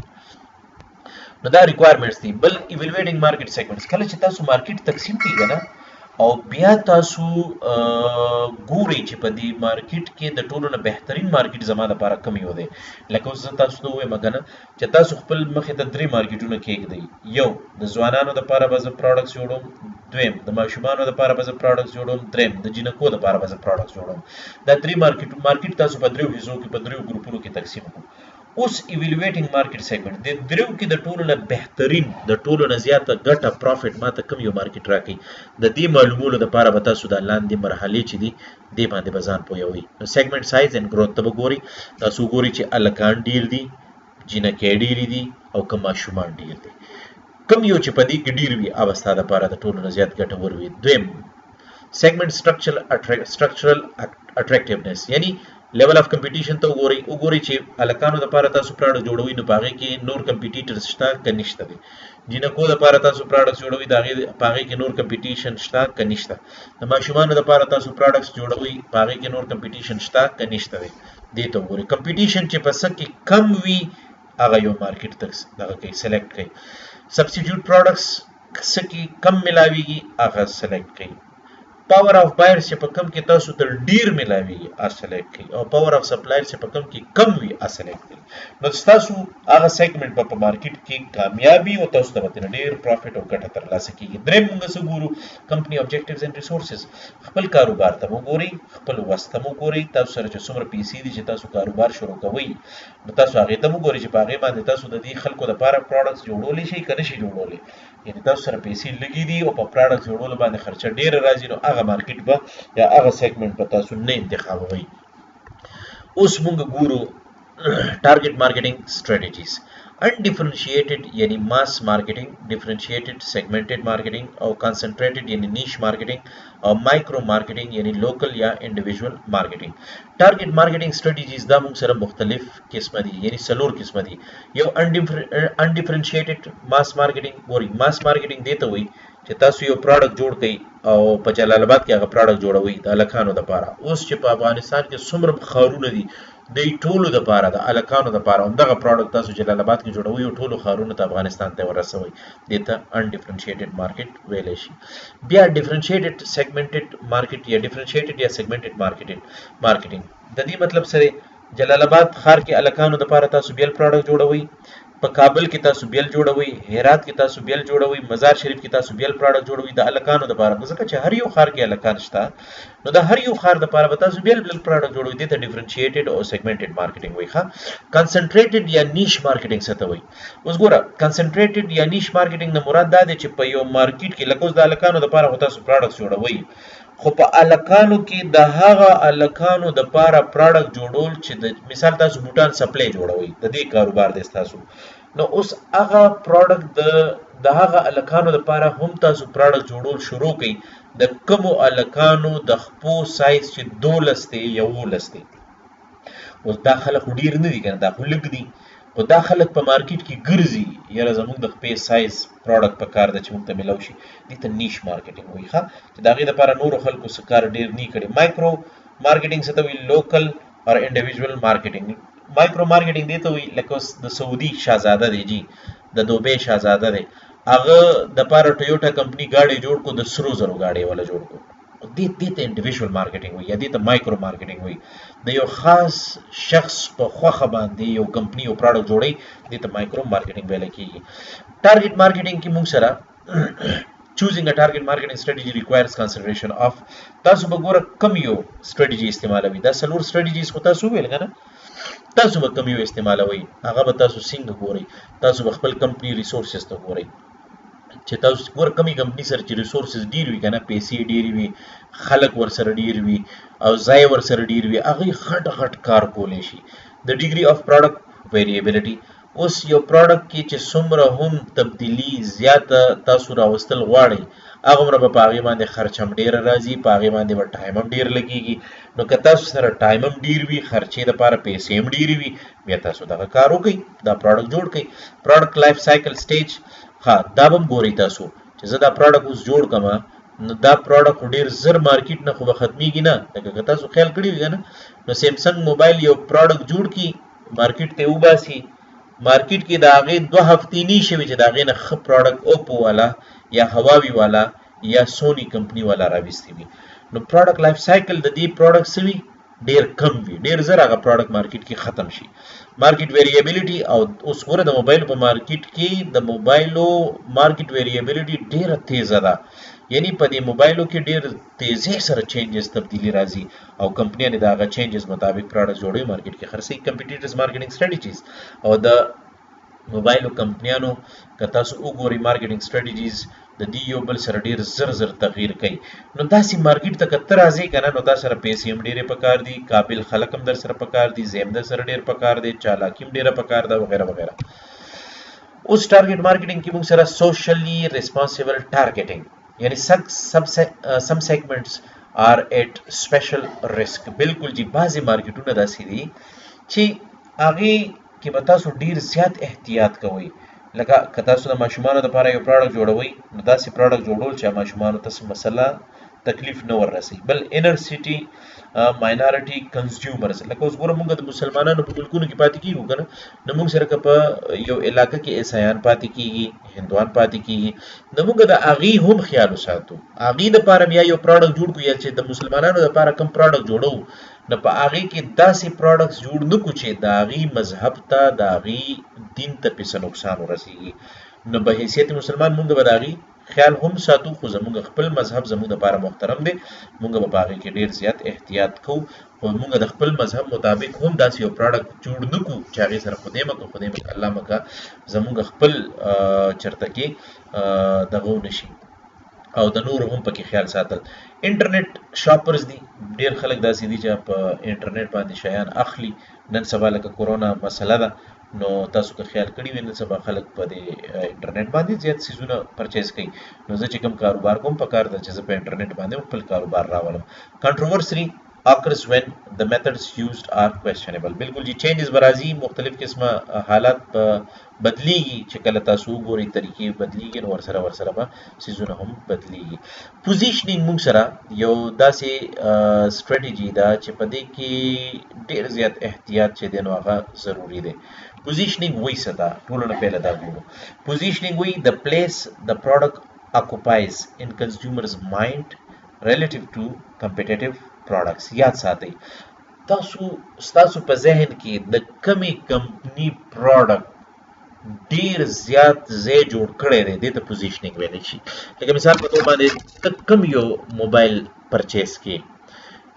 نو دا ریکوایرمنټس دي. بل ایوالویټینګ مارکیټ سیګمنټس. کله چې تاسو مارکیټ تقسیم کړئ که نه او بیا تاسو ګورئ چې په دې مارکیټ کې د ټولو نه بهترین مارکیټ زما لپاره کوم یو دی. لکه اوس زه تاسو ته ووایم که نه چې تاسو خپل مخې ته 3 مارکیټونه کېږدئ. یو د ځوانانو دپاره به زه پراډکټس جوړوم، دویم د ماشومانو دپاره به زه پراډکټس جوړوم، دریم د جینکو دپاره به زه پراډکټس جوړوم. دا 3 مارکیټ تاسو په 3 حصو کې په 3 ګروپونو کې تقسیم کړو. اوس ایوالویټینګ مارکیټ سیګمنټ د دریو کې د ټولو نه بهترین، د ټولو نه زیاته ګټه پرافټ ماته کوم یو مارکیټ راکوي، د دې معلومولو دپاره به تاسو د لاندې مرحلې چې دي دې باندې به ځان پوهوئ. نو سیګمنټ سایز اینډ ګروث ته به ګورئ، تاسو ګورئ چې هلکان ډیر دي، جینکې ډیرې دي او که ماشومان ډیر دي. کوم یو چې په دې کې ډیر وي هغه ستا دپاره د ټولو نه زیات ګټور وي. دویم سیګمنټ سټرکچرل اټریکټیونیس، یعنی لیول اف کمپټیشن ته وګورئ چې هلکانو دپاره تاسو پراډکټ جوړوئ نو په هغې کې نور کمپټیټرز شته که نشته دی. جینکو دپاره تاسو پراډکټس جوړوئ په هغې کې نور کمپټیشن شته که نشته. د ماشومانو دپاره تاسو پراډکټس جوړوئ په هغې کې نور کمپټیشن شته که نشته دی. دې ته وګورئ. کمپټیشن چې په څه کې کم وي هغه یو مارکیټ دغه کوي، سلیکټ کوي. سبسټیټیوټ پراډکټس څه کې کم ملاویږي هغه سلیکټ کوي. پاور اف بایرز چې په کم کې تاسو ته ډیر ملاویږي هغه سلیکټ کړئ، او پاور اف سپلایرز چې په کم کې کم وي هغه سلیکټ کړئ. نو ستاسو هغه سیګمنټ په مارکیټ کې کامیابي او تاسو ته به ترې ډیر پرافټ او ګټه ترلاسه کیږي. دریم موږ څه ګورو؟ کمپني ابجیکټیوز اینډ ریسورسز. خپل کاروبار ته وګورئ، خپل وس ته وګورئ، تاسو سره چې څومره پیسې دي چې تاسو کاروبار شروع کوئ نو تاسو هغې ته وګورئ چې په هغې باندې تاسو د دې خلکو دپاره پراډکټس جوړولی شئ که نه شئ جوړولی. یعنې تاسو سره پیسې لږې دي او په پراډکټ جوړولو باندې خرچه ډېره راځي، نو هغه مارکیټ به یا هغه سیګمنټ به تاسو نه انتخابوئ. اوس موږ ګورو ټارګټ مارکیټینګ سټریټجیز. undifferentiated یعنی ماس مارکیټینګ، ډیفرنشیټډ سیګمنټډ مارکیټینګ او کنسنټریټډ یعنی نیش مارکیټینګ او مایکرو مارکیټینګ یعنی لوکل یا انډیویژوال مارکیټینګ. ټارګټ مارکیټینګ سټریټجیز دا موږ سره مختلف قسمه دي، یعنی 4 قسمه دي. یو undifferentiated ماس مارکیټینګ. ګورئ ماس مارکیټینګ دې ته وایي چې تاسو یو پراډکټ جوړ کړئ او په جلال آباد کې هغه پراډکټ جوړوئ د هلکانو دپاره. اوس چې په افغانستان کې څومره ښارونه دي د ټولو دپاره د هلکانو دپاره همدغه پراډکټ تاسو جلال آباد کې جوړوئ او ټولو ښارونو ته افغانستان ته ورسوئ، دې ته undifferentiated مارکیټ ویلی شي. بیا ډیفرنشیټډ سیګمنټډ مارکیټ یا ډیفرنشیټډ یا سیګمنټډ مارکیټینګ. د دې مطلب سره جلال آباد ښار کې هلکانو دپاره تاسو بیل پراډکټ جوړوئ، په کابل کې تاسو بیل جوړوئ، هرات کې تاسو بیل جوړوئ، مزار شریف کې تاسو بیل پراډکټ جوړوئ د هلکانو دپاره، ځکه چې هر یو ښار کې هلکان شته نو د هر یو ښار دپاره به تاسو بیل پراډکټ جوړوئ. دې ته ډیفرنشیټډ او سیګمنټډ مارکیټینګ وایي. ښه کنسنټریټډ یا نیش مارکیټینګ څه ته وایي؟ اوس ګوره کنسنټریټډ یا نیش مارکیټینګ نه مراد دا دی چې په یو مارکیټ کې لکه اوس د هلکانو دپاره خو تاسو پراډکټ جوړوئ، خو په هلکانو کې د هغه هلکانو دپاره پراډکټ جوړول چې د مثال تاسو بوټان سپلای جوړوئ، د دې کاروبار دی ستاسو، نو اوس هغه پروډکټ د هغه الکانو لپاره هم تاسو پروډکټ جوړول شروع کړئ د کومو الکانو د خپو سایز چې 12 دی 11 دی. اوس دا خلک ډیر نه دي کنه، دا خو لږ دي، خو دا خلک په مارکیټ کې ګرځي یاره زموږ د خپې سایز پروډکټ په کار ده چې موږ ته ملو شي. دې ته نیش مارکیټینګ وایي ښه، چې د هغې دپاره نورو خلکو څه کار ډېر نه کړي. مایکرو مارکیټینګ څه ته وایي؟ لوکل اور انډیویژوال مارکیټینګ. مایکرو مارکیټینګ دې ته وایي لکه اوس د سعودي شهزاده دی جی، د دوبۍ شهزاده دی، هغه دپاره ټویوټا کمپني ګاډی جوړ کړو، د سرو زرو ګاډی والا جوړ کړو. دې ته انډیویژوال مارکیټینګ وایي یا دې ته مایکرو مارکیټینګ وایي. د یو خاص شخص په خوښه باندې یو کمپني یو پروډکټ جوړوي، دې ته مایکرو مارکیټینګ ویل کېږي. ټارګټ مارکیټینګ کې موږ سره choosing a target marketing strategy requires consideration of تاسو به ګوره کم یو strategy استعمالوي. دا څلور strategies خو تاسو ویل کنه، تاسو به کم یو استعمالوي، هغه به تاسو څنګه ګورئ. تاسو به خپل کمپنی ریسورسز ته ګورئ چې تاسو ګوره کمی کمپنی سره چې ریسورسز ډیر وي کنه، پیسې ډیر وي، خلک ورسره ډیر وي او ځای ورسره ډیر وي، هغه غټ کار کولی شي. د ډیګري اف پروډکټ ویریبیلیټي، اوس یو پروډکټ کې چې څومره هم تبدیلی زیاته تاسو راوستل غواړئ، هغومره به په هغې باندې خرچ هم ډېره راځي، په هغې باندې به ټایم هم ډېر لګېږي. نو که تاسو سره ټایم هم ډېر وي، خرچې دپاره پیسې هم ډېرې وي، بیا تاسو دغه کار وکړئ، دا پروډکټ جوړ کړئ. پروډکټ لایف سایکل سټیج، ها دا به هم ګورئ تاسو چې زه دا پروډکټ اوس جوړ کړم، نو دا پروډکټ خو ډېر زر مارکیټ نه خو به ختمیږي نه. لکه که تاسو خیال کړي وي که نه، نو سیمسنګ موبایل یو پروډکټ جوړ کړي، مارکیټ ته یې وباسي، مارکیټ کې د هغې 2 هفتې نه شوي چې د هغې نه ښه پروډکټ اوپو والا یا هواوي والا یا سونی کمپنی والا راویستی وي. نو پروډکټ لایف سایکل د دې پروډکټ څه وي؟ ډېر کم وي، ډېر زر هغه پروډکټ مارکیټ کې ختم شي. مارکیټ ویریبیلیټي، او اوس ګوره د موبایلو په مارکیټ کې د موبایلو مارکیټ ویریبیلیټي ډېره تیزه ده، یعنی په دې موبایلو کې ډېر تیزۍ سره چینجز تبدیلی راځي او کمپنیانې د هغه چینجز مطابق پروډکټ جوړوي، مارکیټ کې خرڅوي. کمپیټیټرز مارکیټینګ سټریټیجیز، او د موبایلو کمپنیانو که تاسو وګورئ مارکیټینګ سټریټیجیز د دې یو بل سره ډېر زر تغییر کوي. نو داسې مارکیټ ته که ته راځې که نه، نو تا سره پیسې هم ډېرې پکار دي، قابل خلک هم در سره پکار دي، ځای هم در سره ډېر پکار دی، چالاکي هم ډېره پکار ده وغیره وغیره. اوس ټارګټ مارکیټینګ کې موږ سره سوشلی ریسپانسیبل ټارګټینګ، یعنی سم سیګمنټس آر ایٹ سپیشل ریسک. بالکل جی بعضې مارکیټونه داسې دي چې هغې کې به تاسو ډېر زیات احتیاط کوئ. لکه که تاسو د ماشومانو دپاره یو پروډکټ جوړوئ، نو داسې پروډکټ جوړول چې ماشومانو ته څه مسله تکلیف نه وررسوي. بل انر سټي ماینارټي کنزیومرز، لکه اوس ګوره مونږ د مسلمانانو په ملکونو کې پاتې کېږو که نه، نو مونږ سره که په یو علاقه کې عیسایان پاتې کېږي، هندوان پاتې کېږي، نو مونږ د هغې هم خیال وساتو، هغې دپاره بیا یو پروډکټ جوړ کړو، یا چې د مسلمانانو دپاره کوم پروډکټ جوړو، نو په هغې کې داسې پروډکټس جوړ نه کړو چې د هغې مذهب ته، د هغې دین ته پې څه نقصان ورسېږي. نو به حیثیت مسلمان مونږ به د هغې خیال هم ساتو، خو زموږ خپل مذهب زموږ دپاره محترم دی، مونږ به په هغې کې ډېر زیات احتیاط کوو، خو مونږ د خپل مذهب مطابق هم داسې یو پروډکټ جوړ نه کړو چې هغې سره خدای مه کړه، خدای مه کړه، الله مه کړه، زموږ خپل چرته کې دغه ونه شي، او د نورو هم پکې خیال ساتل. انټرنیټ شاپرز دي، ډېر خلک داسې دي چې په انټرنیټ باندې شیان اخلي. نن سبا لکه کورونا مسله ده، نو تاسو که خیال کړي وي نن سبا خلک په دې انټرنیټ باندې زیات څیزونه پرچیز کوي. نو زه چې کوم کاروبار کوم پکار ده چې زه په انټرنیټ باندې خپل کاروبار راولم. کنټروورسي occurs when the methods used are questionable. بالکل جی چینجز به راځي، مختلف قسمه حالات بدلیږي، چې کله تاسو وګورئ طریقې بدلیږي، نو ورسره به څیزونه هم بدلیږي. پوزیشنینګ موږ سره یو داسې سټریټیجي ده چې په دې کې ډېر زیات احتیاط چې دی نو هغه ضروري دی. پوزیشنینګ وایي څه ده؟ ټولو نه پهله دا ګورو. پوزیشنینګ وایي the place the product occupies in consumer's mind relative to competitive products. یاد ساتئ ستاسو په ذهن کې د کمې کمپني پروډکټ ډېر زیات ځای جوړ کړی دی، دې ته پوزیشنینګ ویلی شي. لکه مثال په توګه باندې ته کم یو موبایل پرچیز کې،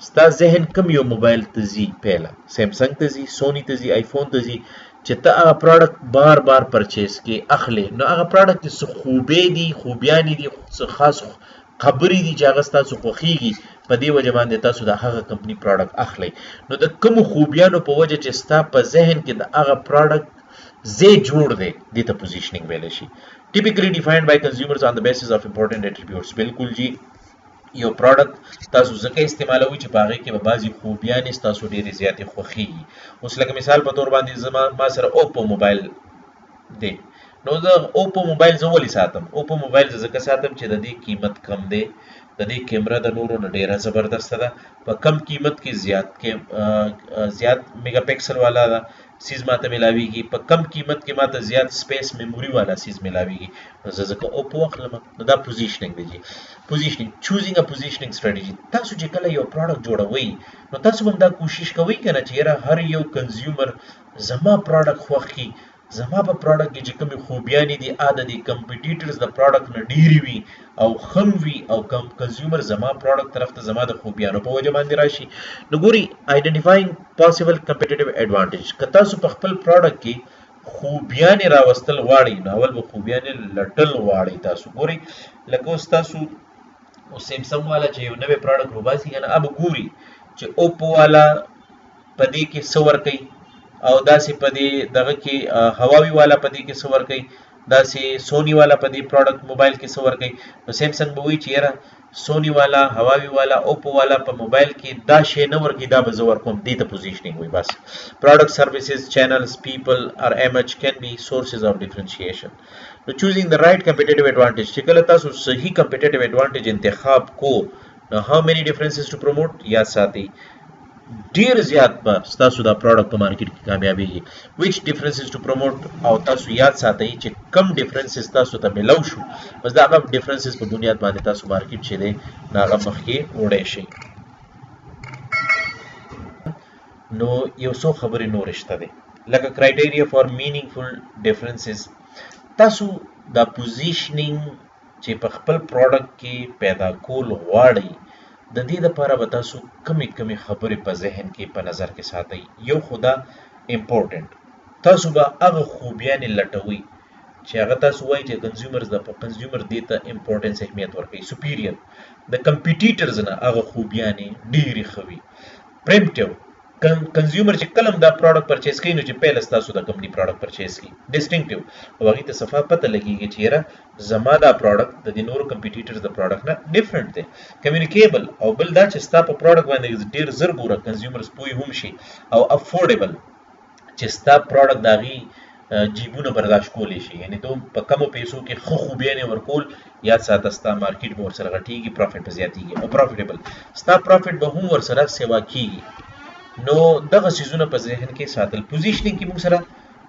ستا ذهن کم یو موبایل ته ځي، پهله سیمسنګ ته ځي، سونی ته ځي، آیفون ته ځي، چې ته هغه پروډکټ بار پرچیز کې اخلې، نو هغه پروډکټ کې څه خوبیانې دي، څه خاص خبرې دي چې هغه ستاسو خوښېږي، په دې وجه باندې تاسو د هغه کمپني پروډکټ اخلئ. نو د کومو خوبیانو په وجه چې ستا په ذهن کې د هغه پروډکټ ځای جوړ دی دې ته پوزیشننګ ویلی شي. typically defined by consumers on the basis of important attributes. بالکل جی یو پروډکټ تاسو ځکه استعمالوي چې په هغې کې به بعضې خوبیانې ستاسو ډېرې زیاتې خوښېږي. اوس لکه مثال په طور باندې ما سره اوپو موبایل دی، نو زه اوپو موبایل زه ولې ساتم؟ اوپو موبایل زه ځکه ساتم چې د دې قیمت کم دی، د دې کیمره د نورو نه ډېره زبردسته ده، په کم قیمت کې زیات میګا پکسل والا ده سیز ماته ملاویږي، په کم قیمت کې ماته زیات سپیس میموري والا سیز ملاویږي، نو زه ځکه اوپو اخلم. نو دا پوزیشننګ دی جی. پوزیشننګ، چوزینګ ا پوزیشننګ سټریټجی. تاسو چې کله یو پروډکټ جوړوئ نو تاسو هم دا کوشش کوئ کنه چې یاره هر یو کنزیومر زما پروډکټ خوښ کړي، زما په پروډکټ کې چې کومې خوبیانې دي د دې کمپیټیټرز د پروډکټ نه ډېرې وي او ښه وي او کنزیومر زما پروډکټ طرف ته زما د خوبیانو په وجه باندې راشي. نو ګوري آیډنټیفاینګ پاسبل کمپیټیټیو ایډوانټیج. که تاسو په خپل پروډکټ کې خوبیانې راوستل غواړئ نو اول به خوبیانې لټل غواړئ. تاسو ګورئ لکه اوس تاسو سیمسنګ والا چې یو نوی پروډکټ وباسي که نه اب ګوري چې اوپو والا په دې کې څه ورکوي او داسې په دې دغه کې هواوی والا په دې کې څه ورکوي، داسې سونی والا په دې پروډکټ موبایل کې څه ورکوي. نو سیمسنګ به وایي چې یاره سونی والا، هواوی والا، اوپو والا په موبایل کې دا شی نه ورکوي، دا به زه ورکوم. دې ته پوزیشننګ وایي. بس پروډکټ سروسز چینلز پیپل or image can be sources of differentiation. نو choosing the right competitive advantage. چې کله تاسو صحیح competitive advantage انتخاب کو نو how many differences to promote یاد ساتئ ډیر زیات به ستاسو دا پروډکټ په مارکیټ کې کامیابیږي. which differences to promote او تاسو یاد ساتئ چې کم ډیفرنسز تاسو ته ملو شو بس دا هغه ډیفرنسز په بنیاد باندې تاسو مارکیټ چې دی نو هغه مخکې وړی شئ. نو یو څو خبرې نورې شته دی لکه کرایټیریا فار مینینګفل ډیفرنسز. تاسو دا پوزیشننګ چې په خپل پروډکټ کې پیدا کول غواړئ د دې لپاره به تاسو کمې خبرې په ذهن کې په نظر کې ساتئ. یو خدا امپورټنټ تاسو به هغه خوبیانې لټوئ چې هغه تاسو وایي چې کنزیومر دې ته امپورټنس اهمیت ورکوي. سپیریئر د کمپیټیټرز نه هغه خوبیانې ډېرې ښه وي. پریمټیو کنزیومر چې کله هم دا پروډکټ پرچیز کوي نو چې پیله ستاسو د کمپنۍ پروډکټ پرچیز کوي. ډسټینکټیو او هغې ته صفا پته لګېږي چې یاره زما دا پروډکټ د دې نورو کمپیټیټرز د پروډکټ نه ډفرنټ دی. کمیونیکیبل او بل دا چې ستا په پروډکټ باندې ډېر زر ګوره کنزیومرز پوه هم شي. او افورډیبل چې ستا پروډکټ د هغې جیبونه برداشت کولی شي، یعنې ته په کمو پیسو کې ښه خوبیانې ورکول یاد ساته ستا مارکیټ به ورسره غټېږي، پروفیټ به زیاتېږي. او پروفیټیبل ستا پروفیټ به هم ورسره سیوا کېږي. نو دغه څیزونه په ذهن کې ساتل. پوزیشننګ کې موږ سره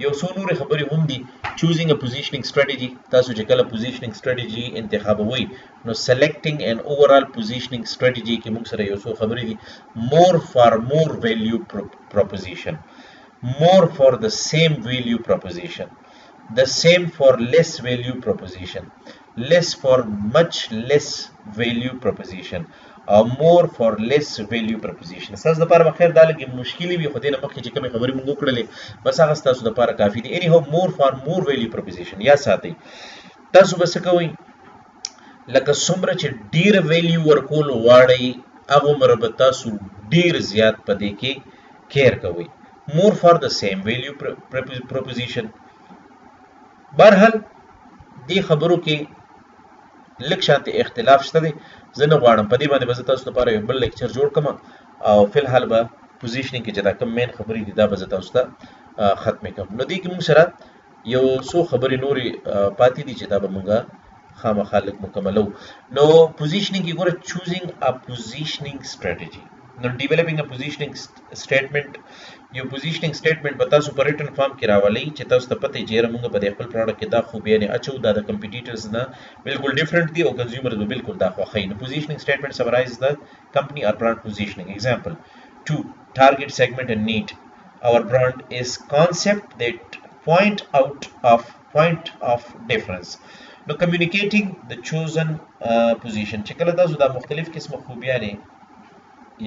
یو څو نورې خبرې هم دي. چوزینګ ا پوزیشننګ سټریټجی. تاسو چې کله پوزیشننګ سټریټجی انتخابوئ نو سلیکټینګ ان اوورال پوزیشننګ سټریټجی کې موږ سره یو څو خبرې دي. مور فار مور ویلیو پروپوزیشن، مور فار د سیم ویلیو پروپوزیشن، د سیم فار لیس ویلیو پروپوزیشن، لیس فار مچ لیس ویلیو پروپوزیشن او مور فار لیس ویلیو پروپوزیشن. ستاسو دپاره به خیر دا لږې مشکلې وي خو دې نه مخکې چې کومې خبرې موږ وکړلې بس هغه ستاسو دپاره کافي دي. اني هو مور فار مور ویلیو پروپوزیشن یاد ساتئ. تاسو به څه کوئ لکه څومره چې ډېره ویلیو ورکول غواړئ هغومره به تاسو ډېر زیات په دې کې کیر کوئ. مور فار د سیم ویلیو پروپوزیشن. بهرحال دې خبرو کې لږ شانتې اختلاف شته دی. زه نه غواړم په دې باندې به زه تاسو لپاره یو بل لیکچر جوړ کړم او فلحال به پوزیشننګ کې چې دا کوم مین خبرې دي دا به زه تاسو ته ختمې کړم. نو دې کې موږ سره یو څو خبرې نورې پاتې دي چې دا به موږ خامخا لږ مکملو. نو پوزیشننګ کې ګوره چوزینګ ا پوزیشننګ سټریټجی. نو ډیولپینګ ا پوزیشننګ سټیټمنټ. یو پوزیشننګ سټیټمنټ به تاسو په ریټن فارم کې راولئ چې تاسو ته پته یې چې یاره موږ په دې خپل پروډکټ کې دا خوبیانې اچو دا د کمپیټیټرز نه بالکل ډفرنټ دي او کنزیومرز به بالکل دا خوښوي. نو پوزیشننګ سټیټمنټ سمرایز د کمپنی اور برانډ پوزیشننګ. ایگزامپل 2 ټارگेट segment and need. Our brand is concept that point of difference. نو communicating the chosen position. چې کله تاسو دا مختلف قسمه خوبیانې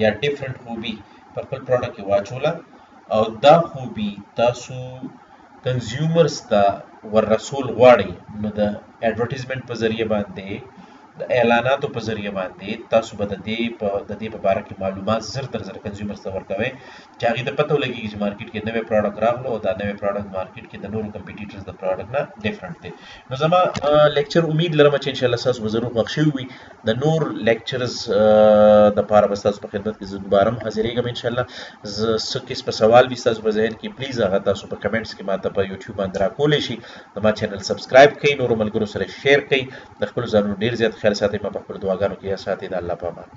یا ډفرنټ خوبي په خپل پروډکټ کې واچوله او دا خوبي تاسو کنزیومرز ته ور رسول غواړئ نو د ایډورټیزمنټ په ذریعه باندې د اعلاناتو په ذریعه باندې تاسو به د دې په باره کې معلومات زر تر زر کنزیومرز ته ورکوئ چې هغې ته پته ولګېږي چې مارکیټ کې نوی پروډکټ راغلو او دا نوی پروډکټ مارکیټ کې د نورو کمپیټیټرز د پروډکټ نه ډیفرنٹ دی. نو زما لیکچر امید لرم چې انشاءالله ستاسو به ضرور خوښ شوي وي. د نور لیکچرز دپاره به ستاسو په خدمت کې زه دوباره هم حاضرېږم انشاءالله. زه څه قسمه سوال وي ستاسو په ذهن کې پلیز هغه تاسو په کمنټس کې ماته په یوټیوب باندې راکولی شي. زما چینل سبسکرایب کړئ، نورو ملګرو سره شیر کړئ، د خپلو ځانونو ډېر زیات خیال ساتئ، ما په خپلو دعاګانو کې یاد ساتئ. د الله په امان.